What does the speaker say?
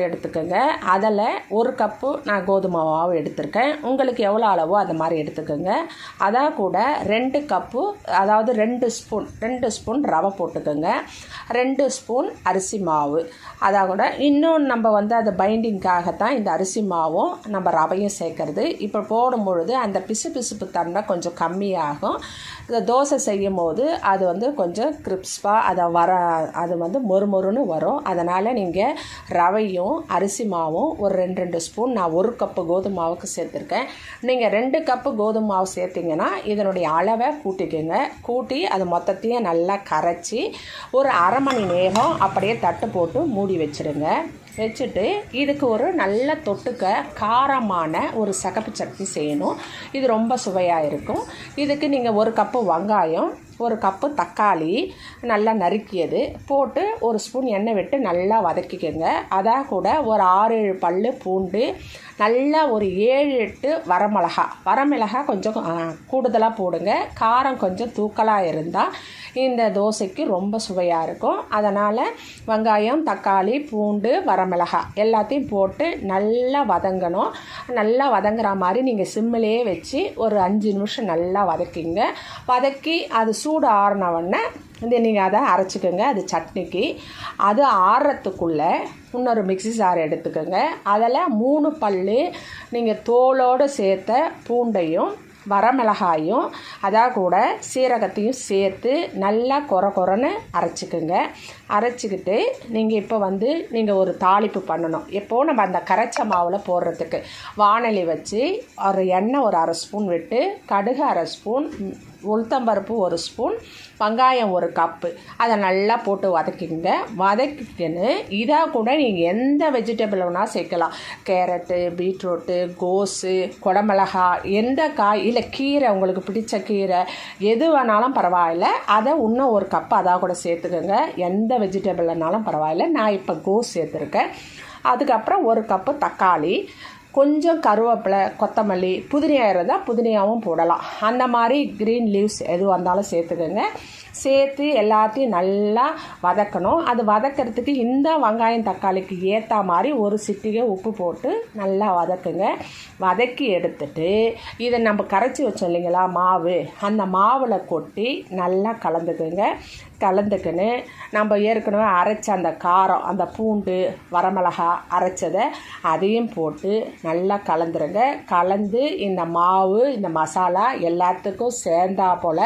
எடுத்துக்கோங்க. அதில் 1 கப்பு நான் கோதுமை மாவு எடுத்திருக்கேன். உங்களுக்கு எவ்வளோ அளவோ அது மாதிரி எடுத்துக்கோங்க. அதான் கூட 2 கப்பு, அதாவது 2 ஸ்பூன் ரவை போட்டுக்கோங்க. 2 ஸ்பூன் அரிசி மாவு. அதான் கூட இன்னும் நம்ம அது பைண்டிங்காகத்தான் இந்த அரிசி மாவும் நம்ம ரவையும் சேர்க்கறது. இப்போ போடும் பொழுது அந்த பிசுபிசுப்பு தன்மை கொஞ்சம் கம்மியாகும். இந்த தோசை செய்யும் போது அது கொஞ்சம் கிரிப்ஸ்பாக அது மொறுமொறுன்னு வரும். அதனால் நீங்கள் ரவையும் அரிசி மாவும் ஒரு 2 ஸ்பூன், நான் 1 கப்பு கோதுமை மாவுக்கு சேர்த்துருக்கேன். நீங்கள் 2 கப்பு கோதுமை மாவு சேர்த்திங்கன்னா இதனுடைய அளவை கூட்டிக்கோங்க. கூட்டி அது மொத்தத்தையும் நல்லா கரைச்சி ஒரு அரை மணி நேரம் அப்படியே தட்டு போட்டு மூடி வச்சுருங்க. வச்சுட்டு இதுக்கு ஒரு நல்ல தொட்டுக்க காரமான ஒரு சிகப்பு சட்னி செய்யணும். இது ரொம்ப சுவையாக இருக்கும். இதுக்கு நீங்கள் 1 கப்பு வெங்காயம், 1 கப்பு தக்காளி நல்லா நறுக்கியது போட்டு 1 ஸ்பூன் எண்ணெய் விட்டு நல்லா வதக்கிக்கோங்க. அதான் கூட ஒரு 6-7 பல் பூண்டு, நல்லா ஒரு 7-8 வரமிளகா கொஞ்சம் கூடுதலாக போடுங்க. காரம் கொஞ்சம் தூக்கலாக இருந்தால் இந்த தோசைக்கு ரொம்ப சுவையாக இருக்கும். அதனால் வெங்காயம், தக்காளி, பூண்டு, வரமிளகா எல்லாத்தையும் போட்டு நல்லா வதங்கணும். நல்லா வதங்குற மாதிரி நீங்கள் சிம்மிலே வச்சு ஒரு 5 நிமிஷம் நல்லா வதக்கிங்க. வதக்கி அது சூடு ஆறினவுடனே நீங்கள் அதை அரைச்சிக்கோங்க. அது சட்னிக்கு. அது ஆறுறதுக்குள்ளே இன்னொரு மிக்ஸி ஜார் எடுத்துக்கோங்க. அதில் 3 பல் நீங்கள் தோலோடு சேர்த்த பூண்டையும் வரமிளகாயும் அதான் கூட சீரகத்தையும் சேர்த்து நல்லா கொரன்னு அரைச்சிக்குங்க. அரைச்சிக்கிட்டு நீங்கள் இப்போ நீங்கள் ஒரு தாளிப்பு பண்ணணும். எப்போது நம்ம அந்த கரைச்ச மாவில் போடுறதுக்கு வாணலி வச்சு ஒரு எண்ணெய் ஒரு 1/2 ஸ்பூன் விட்டு, கடுகு 1/2 ஸ்பூன், உளுத்தம்பருப்பு 1 ஸ்பூன், வெங்காயம் 1 கப்பு அதை நல்லா போட்டு வதக்கிங்க. வதக்கிக்கின்னு இதாக கூட நீங்கள் எந்த வெஜிடபிள் வேணால் சேர்க்கலாம். கேரட்டு, பீட்ரூட்டு, கோஸு, குடமிளகா, எந்த காய் இல்லை கீரை, உங்களுக்கு பிடிச்ச கீரை எது வேணாலும் பரவாயில்ல. அதை இன்னும் 1 கப்பு அதாக கூட சேர்த்துக்கோங்க. எந்த வெஜிடபிள்னாலும் பரவாயில்ல. நான் இப்போ கோஸ் சேர்த்துருக்கேன். அதுக்கப்புறம் 1 கப்பு தக்காளி, கொஞ்சம் கருவேப்பிலை, கொத்தமல்லி, புதினியாக இருந்தால் புதினியாகவும் போடலாம். அந்த மாதிரி க்ரீன் லீவ்ஸ் எது வந்தாலும் சேர்த்துக்கோங்க. சேர்த்து எல்லாத்தையும் நல்லா வதக்கணும். அது வதக்கிறதுக்கு இந்த வெங்காயம் தக்காளிக்கு ஏற்ற மாதிரி ஒரு சிட்டிகை உப்பு போட்டு நல்லா வதக்குங்க. வதக்கி எடுத்துட்டு இதை நம்ம கரைச்சி வச்சோம் இல்லைங்களா மாவு, அந்த மாவில் கொட்டி நல்லா கலந்துக்குன்னு நம்ம ஏற்கனவே அரைச்ச அந்த காரம், அந்த பூண்டு, வரமிளகா அரைச்சதை அதையும் போட்டு நல்லா கலந்துருங்க. கலந்து இந்த மாவு, இந்த மசாலா எல்லாத்துக்கும் சேர்ந்தா போல்